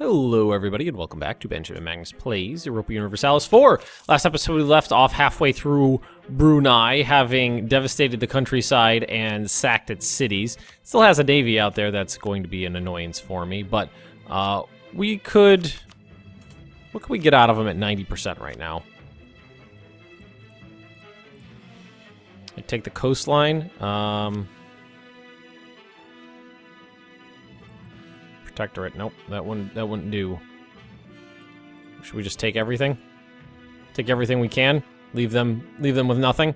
Hello everybody and welcome back to Benjamin Magnus Plays Europa Universalis 4. Last episode we left off halfway through Brunei, having devastated the countryside and sacked its cities. Still has a navy out there that's going to be an annoyance for me, but we could... What can we get out of them at 90% right now? I take the coastline. Protectorate. Nope, that wouldn't do. Should we just take everything? Take everything we can? Leave them with nothing?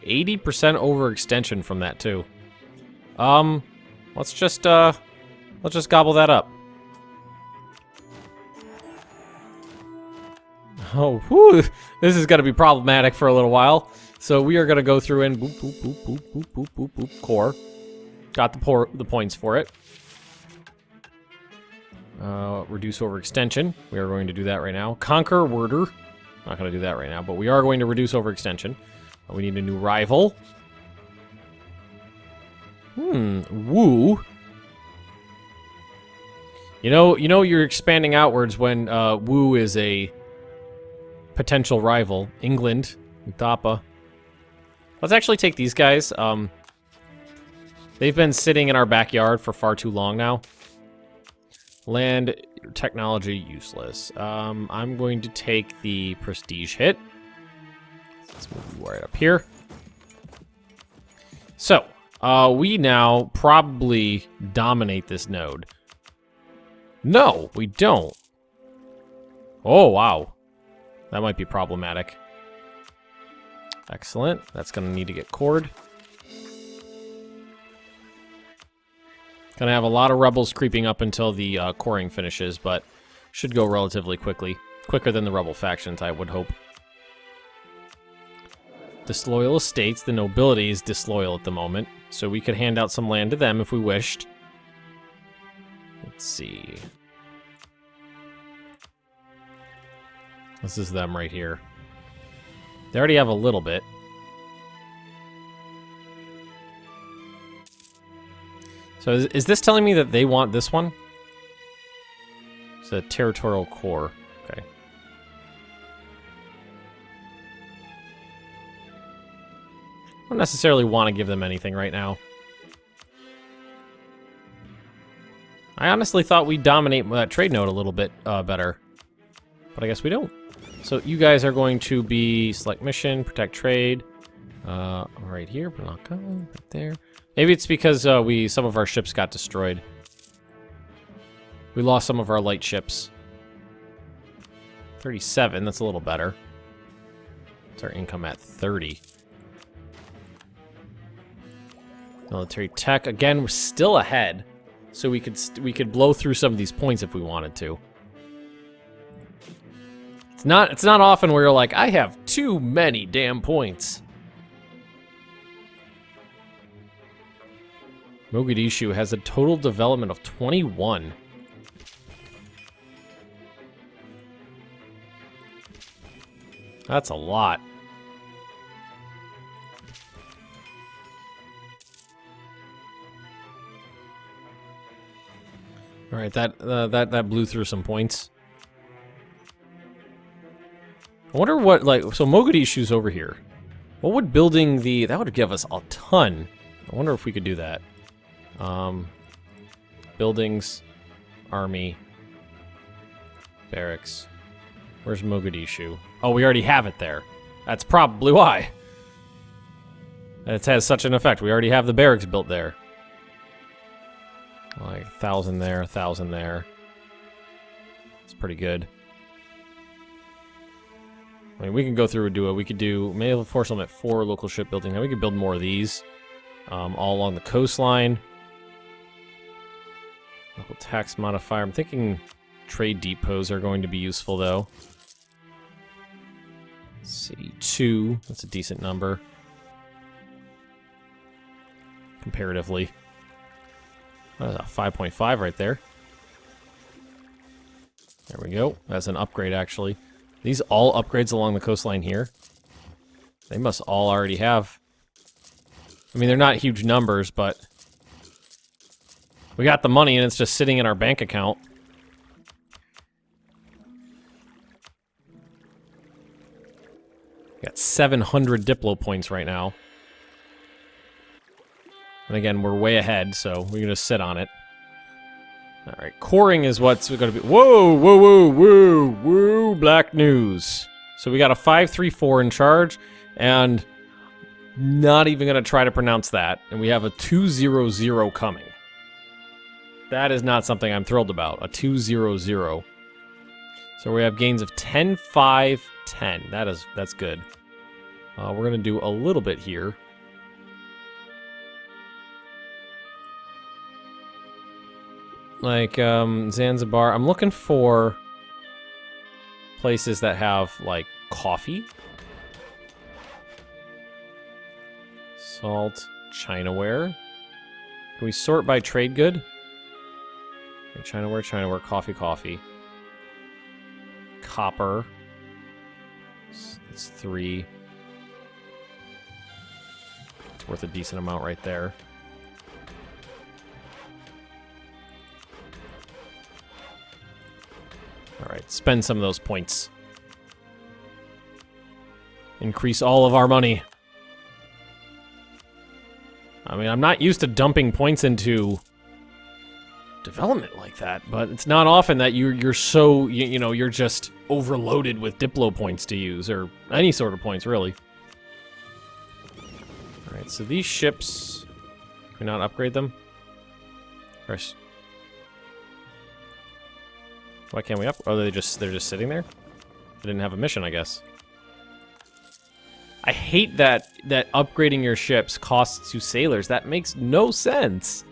%80 overextension from that too. Let's just gobble that up. Oh, whew, this is gonna be problematic for a little while. So we are going to go through and boop, boop, boop, boop, boop, boop, boop, boop, core. Got the points for it. Reduce overextension. We are going to do that right now. Conquer worder. Not going to do that right now, but we are going to reduce overextension. We need a new rival. Woo. You know you're expanding outwards when Woo is a potential rival. England, Utapa. Let's actually take these guys. They've been sitting in our backyard for far too long now. Land technology useless. I'm going to take the prestige hit. Let's move you right up here. So, we now probably dominate this node. No, we don't. Oh, wow. That might be problematic. Excellent. That's going to need to get cored. Gonna have a lot of rebels creeping up until the coring finishes, but should go relatively quickly. Quicker than the rebel factions, I would hope. Disloyal estates. The nobility is disloyal at the moment, so we could hand out some land to them if we wished. Let's see. This is them right here. They already have a little bit. So is this telling me that they want this one? It's a territorial core. Okay. I don't necessarily want to give them anything right now. I honestly thought we'd dominate that trade node a little bit better. But I guess we don't. So you guys are going to be select mission, protect trade, right here, but not going right there. Maybe it's because some of our ships got destroyed. We lost some of our light ships. 37, that's a little better. What's our income at? 30. Military tech again. We're still ahead, so we could blow through some of these points if we wanted to. It's not often where you're like, I have too many damn points. Mogadishu has a total development of 21. That's a lot. All right, that blew through some points. I wonder what, so Mogadishu's over here. What would building that would give us a ton. I wonder if we could do that. Buildings, army, barracks. Where's Mogadishu? Oh, we already have it there. That's probably why. It has such an effect. We already have the barracks built there. Like 1,000 there, 1,000 there. It's pretty good. I mean, we can go through and do it. We could do naval force limit 4 local shipbuilding. Now we could build more of these, all along the coastline. Local tax modifier. I'm thinking trade depots are going to be useful, though. Let's see, 2. That's a decent number, comparatively. That's a 5.5 right there. There we go. That's an upgrade, actually. These all upgrades along the coastline here. They must all already have I mean, they're not huge numbers, but we got the money and it's just sitting in our bank account. We got 700 Diplo points right now. And again, we're way ahead, so we're gonna sit on it. Alright, coring is what's gonna be. Whoa, whoa, whoa, whoa, whoa, black news. So we got a 534 in charge, and not even gonna try to pronounce that. And we have a 200 coming. That is not something I'm thrilled about. A 200. So we have gains of 10, 5, 10. That's good. We're gonna do a little bit here. Like, Zanzibar. I'm looking for places that have, like, coffee. Salt, Chinaware. Can we sort by trade good? Okay, Chinaware, coffee. Copper. It's 3. It's worth a decent amount right there. Alright, spend some of those points. Increase all of our money. I mean, I'm not used to dumping points into development like that, but it's not often that you're so, you know, you're just overloaded with Diplo points to use, or any sort of points, really. Alright, so these ships, can we not upgrade them? First. Why can't we up? Oh, they're just sitting there? They didn't have a mission, I guess. I hate that upgrading your ships costs you sailors. That makes no sense.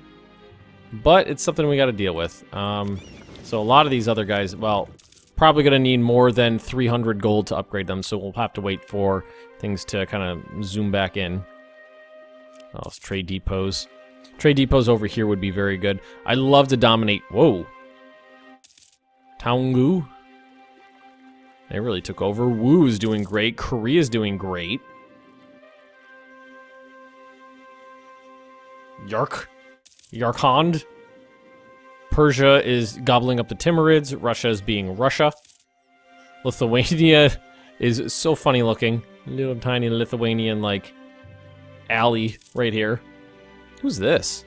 But it's something we got to deal with. So a lot of these other guys, well, probably going to need more than 300 gold to upgrade them, so we'll have to wait for things to kind of zoom back in. Oh, it's trade depots. Trade depots over here would be very good. I'd love to dominate... Whoa. Taungu. They really took over. Wu's doing great. Korea's doing great. Yarkand. Persia is gobbling up the Timurids. Russia is being Russia. Lithuania is so funny looking. Little tiny Lithuanian, like, alley right here. Who's this?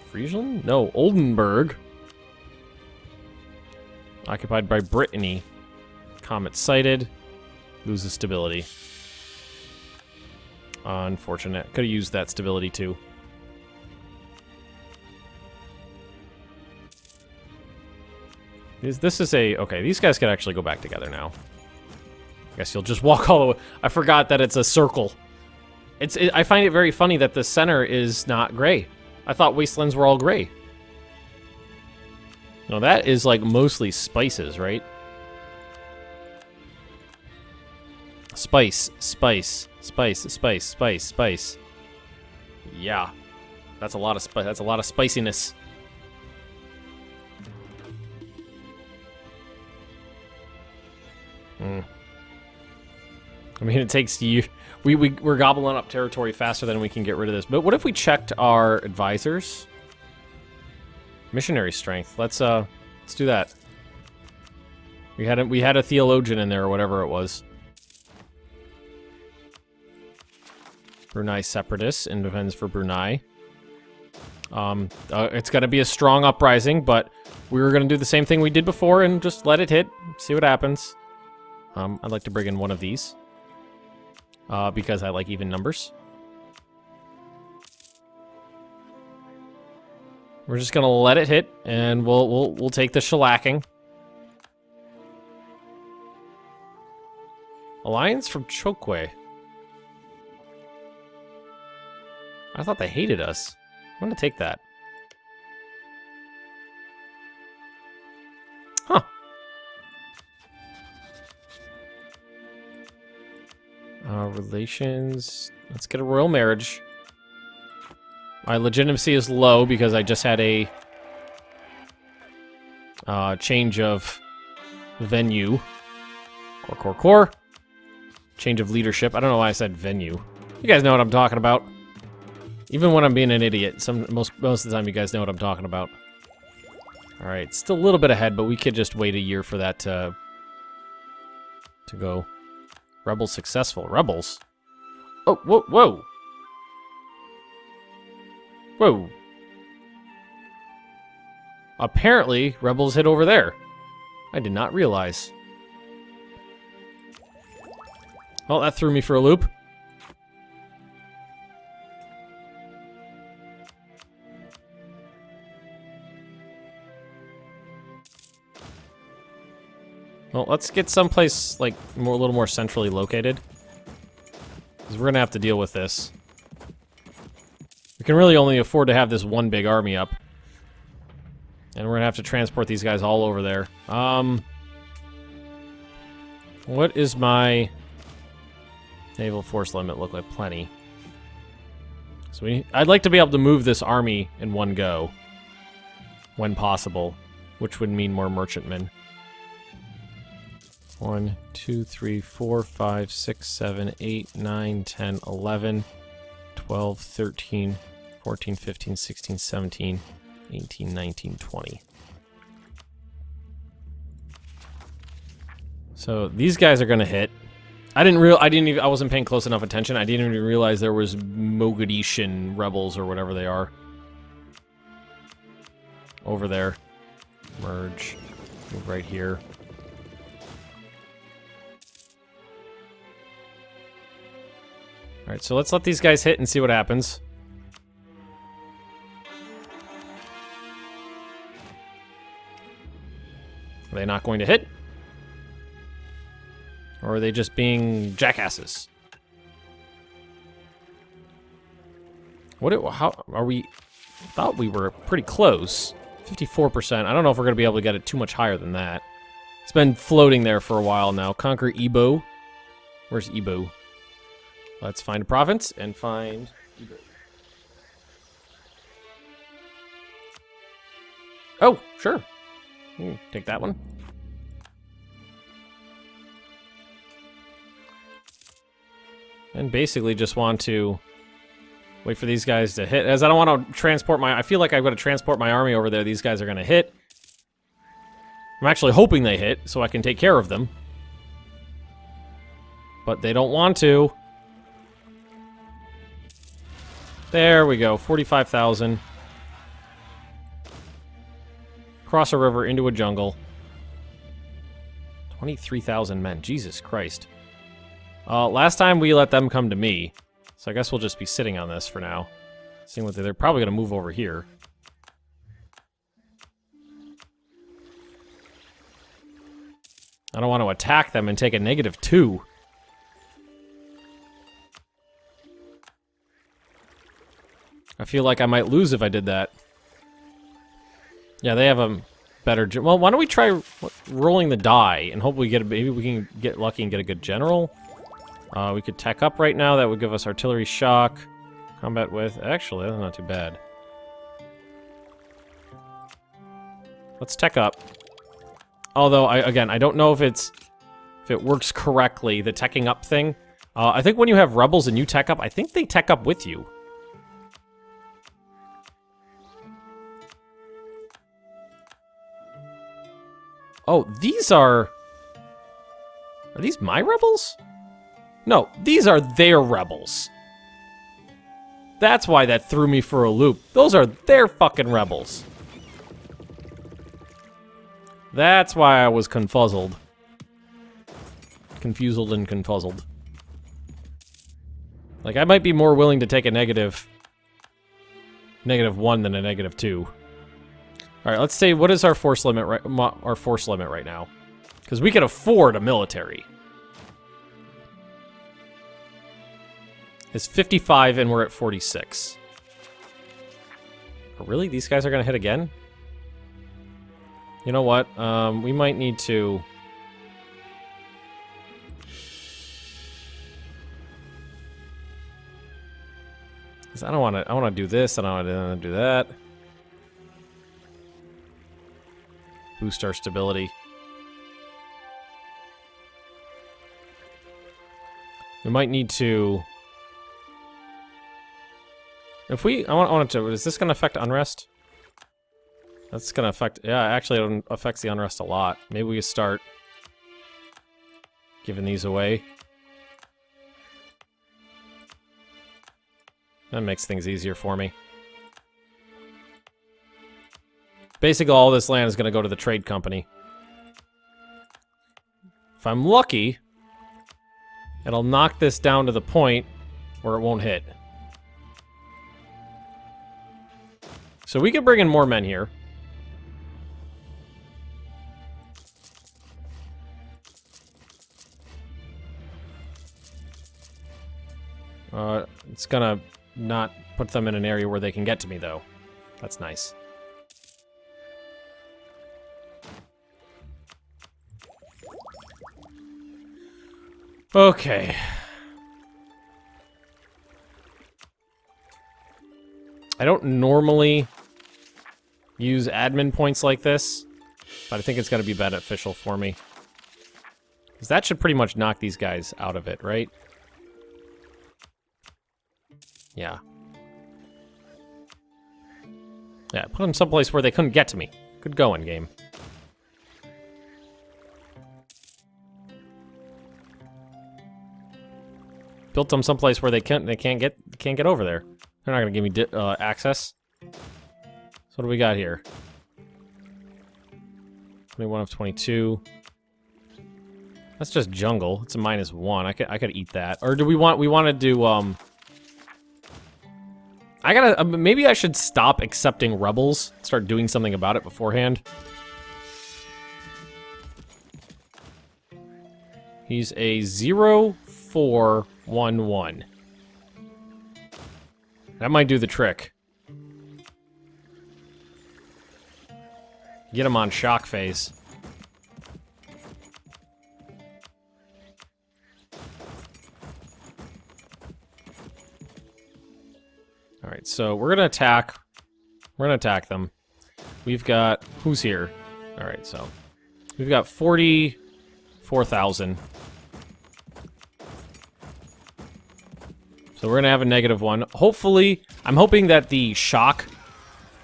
Friesland? No, Oldenburg. Occupied by Brittany. Comet sighted. Loses stability. Unfortunate. Could have used that stability too. This is a... Okay, these guys could actually go back together now. I guess you'll just walk all the way. I forgot that it's a circle. I find it very funny that the center is not gray. I thought wastelands were all gray. No, that is like mostly spices, right? Spice. Yeah. That's a lot of spiciness. I mean, it takes you... We're gobbling up territory faster than we can get rid of this. But what if we checked our advisors? Missionary strength. Let's do that. We had a theologian in there or whatever it was. Brunei separatists, independence for Brunei. It's gonna be a strong uprising, but we were gonna do the same thing we did before and just let it hit, see what happens. I'd like to bring in one of these. Because I like even numbers. We're just gonna let it hit, and we'll take the shellacking. Alliance from Chokwe. I thought they hated us. I'm gonna take that. Huh. Relations. Let's get a royal marriage. My legitimacy is low because I just had a change of venue. Core. Change of leadership. I don't know why I said venue. You guys know what I'm talking about. Even when I'm being an idiot, most of the time you guys know what I'm talking about. Alright, still a little bit ahead, but we could just wait a year for that to go. Rebels successful. Rebels? Oh, whoa, whoa! Whoa. Apparently, rebels hit over there. I did not realize. Well, that threw me for a loop. Well, let's get someplace, like, a little more centrally located. Because we're gonna have to deal with this. We can really only afford to have this one big army up. And we're gonna have to transport these guys all over there. What is my naval force limit? Look like plenty. So I'd like to be able to move this army in one go. When possible. Which would mean more merchantmen. 1, 2, 3, 4, 5, 6, 7, 8, 9, 10, 11, 12, 13, 14, 15, 16, 17, 18, 19, 20. So these guys are gonna hit. I wasn't paying close enough attention. I didn't even realize there was Mogadishan rebels or whatever they are. Over there. Merge. Move right here. Alright, so let's let these guys hit and see what happens. Are they not going to hit? Or are they just being jackasses? How are we? Thought we were pretty close. 54%. I don't know if we're going to be able to get it too much higher than that. It's been floating there for a while now. Conquer Ibo. Where's Ibo? Let's find a province and find Ibo. Oh, sure. Take that one. And basically just want to wait for these guys to hit. As I don't want to transport I feel like I've got to transport my army over there. These guys are going to hit. I'm actually hoping they hit so I can take care of them. But they don't want to. There we go, 45,000. Cross a river into a jungle. 23,000 men, Jesus Christ. Last time we let them come to me, so I guess we'll just be sitting on this for now. Seeing what they're probably going to move over here. I don't want to attack them and take a -2. I feel like I might lose if I did that. Yeah, they have a better... Well, why don't we try rolling the die and hope we get maybe we can get lucky and get a good general? We could tech up right now. That would give us artillery shock. Combat with... Actually, that's not too bad. Let's tech up. Although, again, I don't know if it works correctly, the teching up thing. I think when you have rebels and you tech up, I think they tech up with you. Oh, these are... Are these my rebels? No, these are their rebels. That's why that threw me for a loop. Those are their fucking rebels. That's why I was confuzzled. Confused and confuzzled. Like, I might be more willing to take a -1 than a -2. All right, let's say what is our force limit right now? Because we can afford a military. It's 55 and we're at 46. Oh, really? These guys are gonna hit again? You know what? We might need to... I don't want to. I want to do this. I don't want to do that. Boost our stability. We might need to If we... I want to... Is this going to affect unrest? That's going to affect... Yeah, actually it affects the unrest a lot. Maybe we start giving these away. That makes things easier for me. Basically, all this land is going to go to the trade company. If I'm lucky, it'll knock this down to the point where it won't hit. So we could bring in more men here. It's gonna not put them in an area where they can get to me, though. That's nice. Okay. I don't normally use admin points like this, but I think it's going to be beneficial for me. Because that should pretty much knock these guys out of it, right? Yeah. Yeah, put them someplace where they couldn't get to me. Good going, game. Built them someplace where they can't get over there. They're not gonna give me access. So what do we got here? 21 of 22. That's just jungle. It's a -1. I could eat that. Or do we want to do I gotta maybe I should stop accepting rebels. Start doing something about it beforehand. He's a 0-4-1-1. That might do the trick. Get him on shock phase. Alright, so we're gonna attack. We're gonna attack them. We've got... Who's here? Alright, so... We've got 44,000. So we're gonna have a -1. Hopefully, I'm hoping that the shock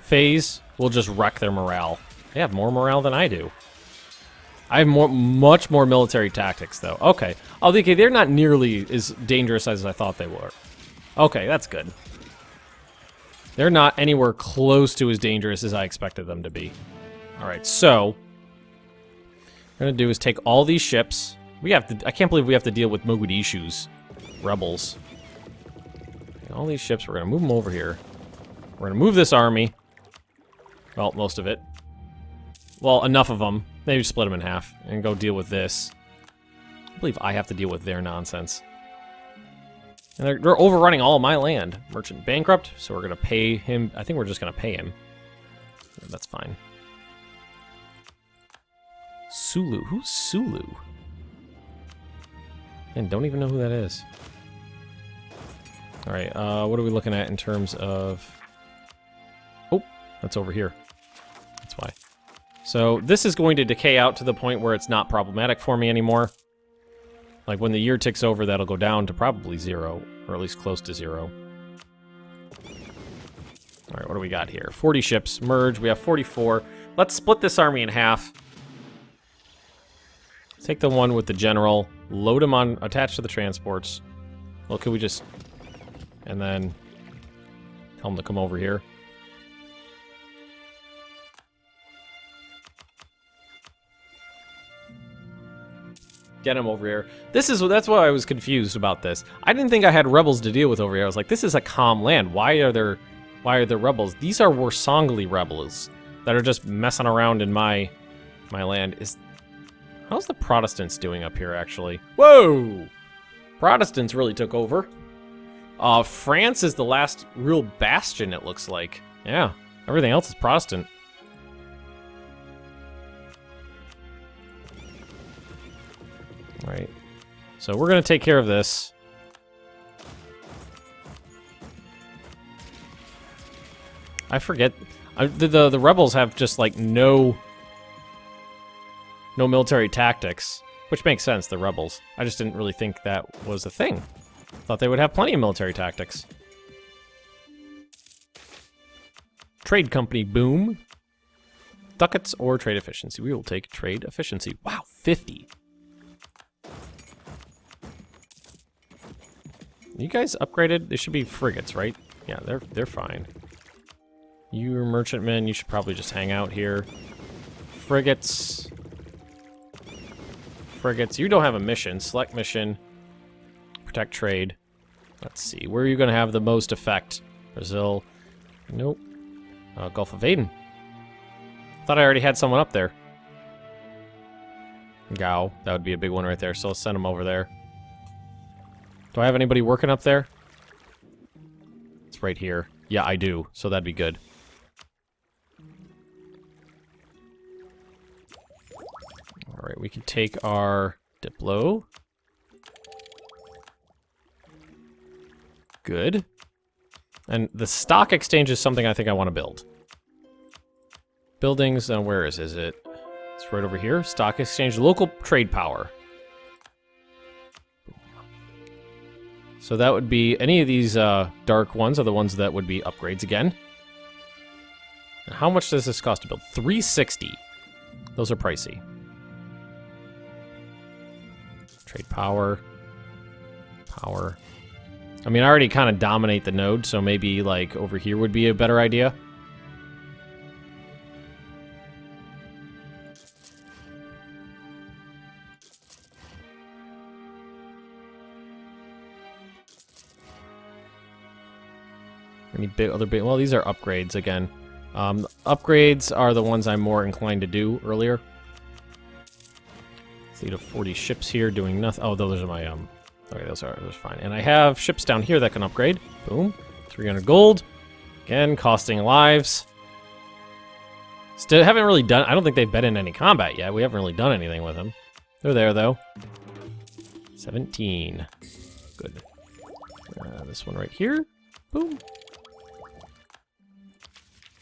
phase will just wreck their morale. They have more morale than I do. I have much more military tactics, though. Okay. Oh, okay, they're not nearly as dangerous as I thought they were. Okay, that's good. They're not anywhere close to as dangerous as I expected them to be. Alright, so... What we're gonna do is take all these ships. We have to... I can't believe we have to deal with Mogadishu's rebels. All these ships, we're gonna move them over here. We're gonna move this army. Well, most of it. Well, enough of them. Maybe split them in half and go deal with this. I believe I have to deal with their nonsense. And they're overrunning all of my land. Merchant bankrupt, so we're gonna pay him. I think we're just gonna pay him. Yeah, that's fine. Sulu. Who's Sulu? And don't even know who that is. Alright, what are we looking at in terms of... Oh, that's over here. That's why. So, this is going to decay out to the point where it's not problematic for me anymore. Like, when the year ticks over, that'll go down to probably 0, or at least close to 0. Alright, what do we got here? 40 ships, merge, we have 44. Let's split this army in half. Take the one with the general, load him on, attached to the transports. Well, could we just... And then... Tell him to come over here. Get him over here. That's why I was confused about this. I didn't think I had rebels to deal with over here. I was like, this is a calm land. Why are there rebels? These are Warsongli rebels that are just messing around in my land. How's the Protestants doing up here, actually? Whoa! Protestants really took over. France is the last real bastion, it looks like. Yeah, everything else is Protestant. Alright, so we're gonna take care of this. I forget, the rebels have just like no military tactics, which makes sense, the rebels. I just didn't really think that was a thing. Thought they would have plenty of military tactics. trade company, boom. Ducats or trade efficiency. We will take trade efficiency. Wow, 50. You guys upgraded? They should be frigates, right? Yeah, they're fine. You're merchantmen, you should probably just hang out here. Frigates. Frigates. You don't have a mission. Select mission. Protect trade. Let's see. Where are you going to have the most effect? Brazil. Nope. Gulf of Aden. Thought I already had someone up there. Gao. That would be a big one right there, so I'll send them over there. Do I have anybody working up there? It's right here. Yeah, I do, so that'd be good. Alright, we can take our Diplo. Good. And the stock exchange is something I think I want to build. Buildings, where is it? It's right over here. Stock exchange, local trade power. So that would be, any of these dark ones are the ones that would be upgrades again. And how much does this cost to build? 360. Those are pricey. Trade power. Power. I mean, I already kind of dominate the node, so maybe, like, over here would be a better idea. Any other big... Well, these are upgrades again. Upgrades are the ones I'm more inclined to do earlier. Fleet of 40 ships here doing nothing. Oh, those are my... Okay, those are fine. And I have ships down here that can upgrade. Boom. 300 gold. Again, costing lives. Still haven't really done... I don't think they've been in any combat yet. We haven't really done anything with them. They're there, though. 17. Good. This one right here. Boom.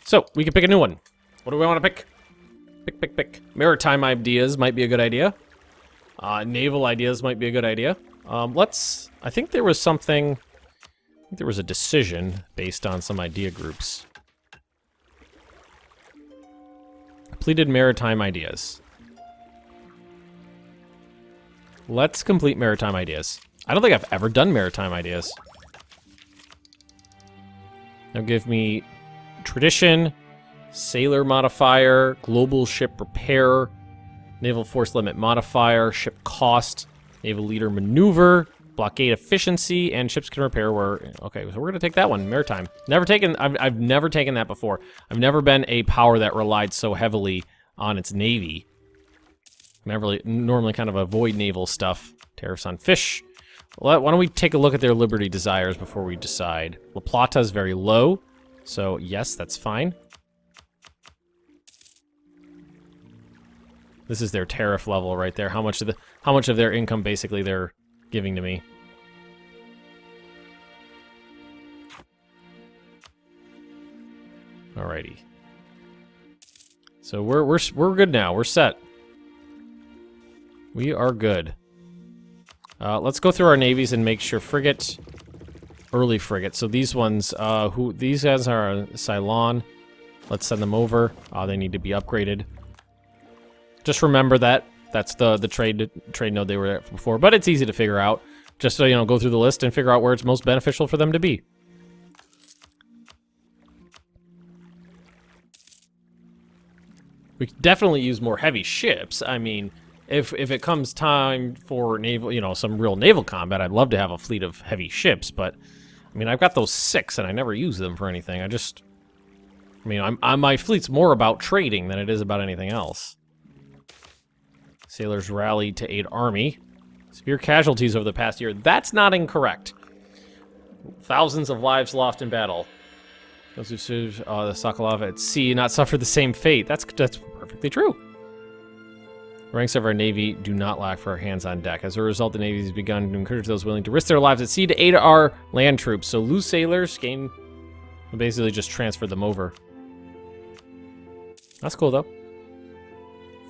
So, we can pick a new one. What do we want to pick? Pick. Maritime ideas might be a good idea. Naval ideas might be a good idea. I think there was something... I think there was a decision based on some idea groups. Completed maritime ideas. Let's complete maritime ideas. I don't think I've ever done maritime ideas. Now give me tradition, sailor modifier, global ship repair, naval force limit modifier, ship cost, naval leader maneuver, blockade efficiency, and ships can repair where... Okay, so we're gonna take that one, maritime. I've never taken that before. I've never been a power that relied so heavily on its navy. I normally kind of avoid naval stuff. Tariffs on fish. Why don't we take a look at their liberty desires before we decide? La Plata is very low, so yes, that's fine. This is their tariff level right there. How much of their income basically they're giving to me? Alrighty. So we're good now. We're set. We are good. Let's go through our navies and make sure frigate, early frigate. So these ones, these guys are Ceylon. Let's send them over. They need to be upgraded. Just remember that. That's the trade node they were at before, but it's easy to figure out. Just so, go through the list and figure out where it's most beneficial for them to be. We could definitely use more heavy ships. I mean, if it comes time for naval, some real naval combat, I'd love to have a fleet of heavy ships, but I mean, I've got those 6 and I never use them for anything. My fleet's more about trading than it is about anything else. Sailors rallied to aid army. Severe casualties over the past year. That's not incorrect. Thousands of lives lost in battle. Those who served the Sokolov at sea not suffered the same fate. That's perfectly true. Ranks of our Navy do not lack for our hands on deck. As a result, the Navy has begun to encourage those willing to risk their lives at sea to aid our land troops. So lose sailors, gain... basically just transfer them over. That's cool, though.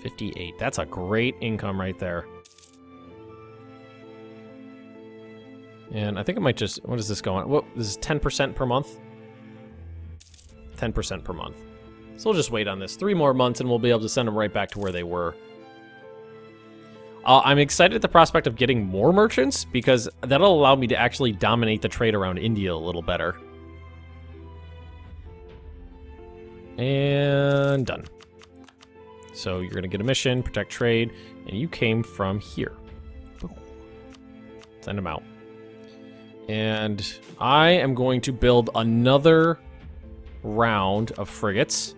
58. That's a great income right there. And I think it might just... What is this going on? Whoa, this is 10% per month? 10% per month. So we'll just wait on this. 3 more months and we'll be able to send them right back to where they were. I'm excited at the prospect of getting more merchants because that'll allow me to actually dominate the trade around India a little better. And done. So you're going to get a mission, protect trade, and you came from here. Boom. Send them out. And I am going to build another round of frigates.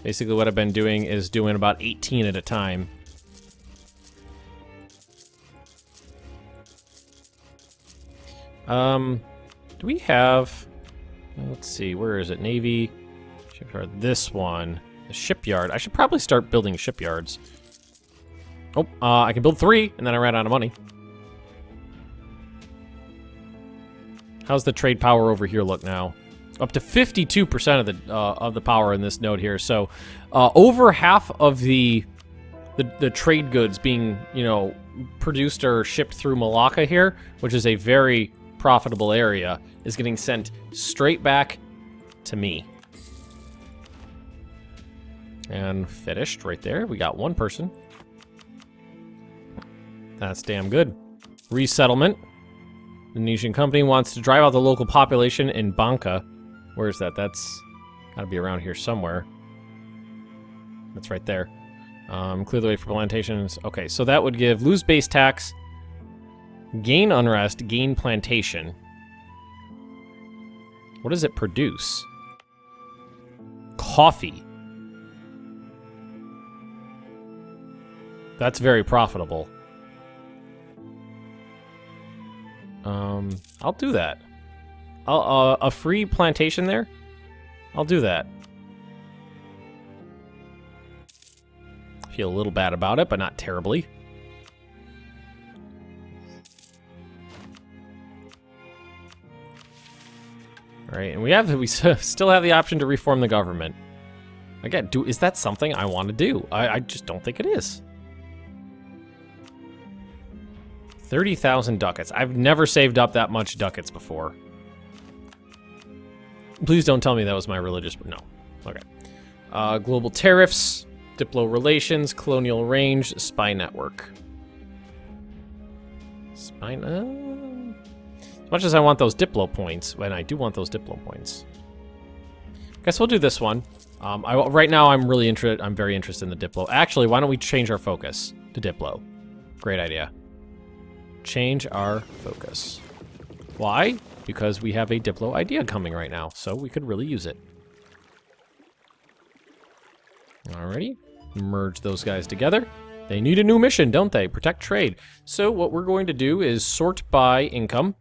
Basically what I've been doing is doing about 18 at a time. Do we have... Let's see, where is it? Navy, shipyard, this one. The shipyard. I should probably start building shipyards. Oh, I can build 3, and then I ran out of money. How's the trade power over here look now? Up to 52% of the power in this node here. So, over half of the trade goods being, you know, produced or shipped through Malacca here, which is a very profitable area, is getting sent straight back to me. And finished right there. We got 1 person. That's damn good. Resettlement. The Indonesian company wants to drive out the local population in Bangka. Where is that? That's gotta be around here somewhere. That's right there. Clear the way for plantations. Okay, so that would give lose base tax, gain unrest, gain plantation. What does it produce? Coffee. That's very profitable. I'll do that. A free plantation there? I'll do that. Feel a little bad about it, but not terribly. All right, and we still have the option to reform the government. Again, is that something I want to do? I just don't think it is. 30,000 ducats. I've never saved up that much ducats before. Please don't tell me that was my religious... No. Okay. Global tariffs, diplo relations, colonial range, spy network. Spy... As much as I want those diplo points, and I do want those diplo points. Guess we'll do this one. Right now, I'm very interested in the diplo. Actually, why don't we change our focus to diplo? Great idea. Change our focus. Why? Because we have a diplo idea coming right now, so we could really use it. Alrighty. Merge those guys together. They need a new mission, don't they? Protect trade. So what we're going to do is sort by income.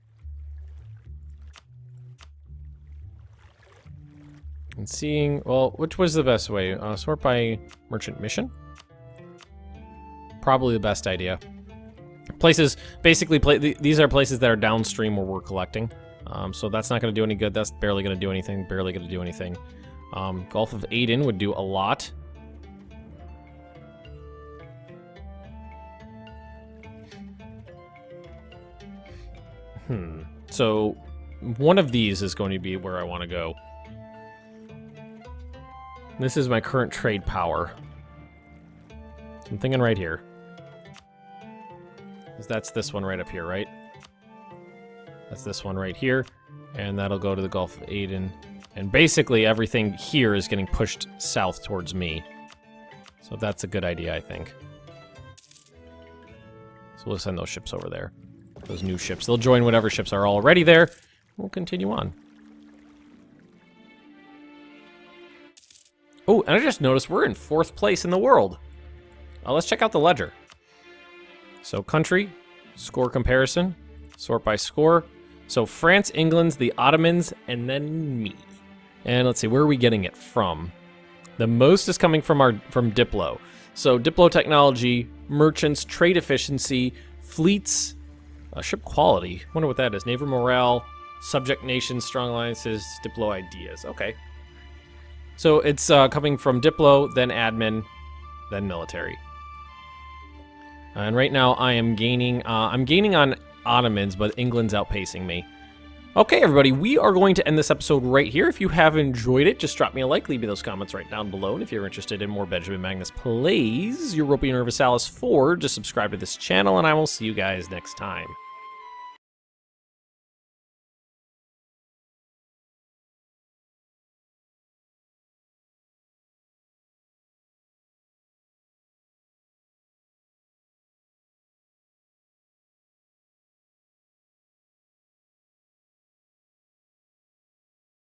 And seeing, well, which was the best way? Sort by merchant mission? Probably the best idea. Places, basically, these are places that are downstream where we're collecting. So that's not going to do any good. That's barely going to do anything. Barely going to do anything. Gulf of Aden would do a lot. So one of these is going to be where I want to go. This is my current trade power. I'm thinking right here. That's this one right up here, right? That's this one right here. And that'll go to the Gulf of Aden. And basically everything here is getting pushed south towards me. So that's a good idea, I think. So we'll send those ships over there. Those new ships. They'll join whatever ships are already there. We'll continue on. Oh, and I just noticed we're in 4th place in the world. Let's check out the ledger. So country, score comparison, sort by score. So France, England, the Ottomans, and then me. And let's see, where are we getting it from? The most is coming from Diplo. So Diplo technology, merchants, trade efficiency, fleets, ship quality. Wonder what that is. Naval morale, subject nations, strong alliances, Diplo ideas. Okay. So it's coming from Diplo, then admin, then military. And right now I am gaining, I'm gaining on Ottomans, but England's outpacing me. Okay, everybody, we are going to end this episode right here. If you have enjoyed it, just drop me a like, leave me those comments right down below. And if you're interested in more Benjamin Magnus plays Europa Universalis 4, just subscribe to this channel, and I will see you guys next time.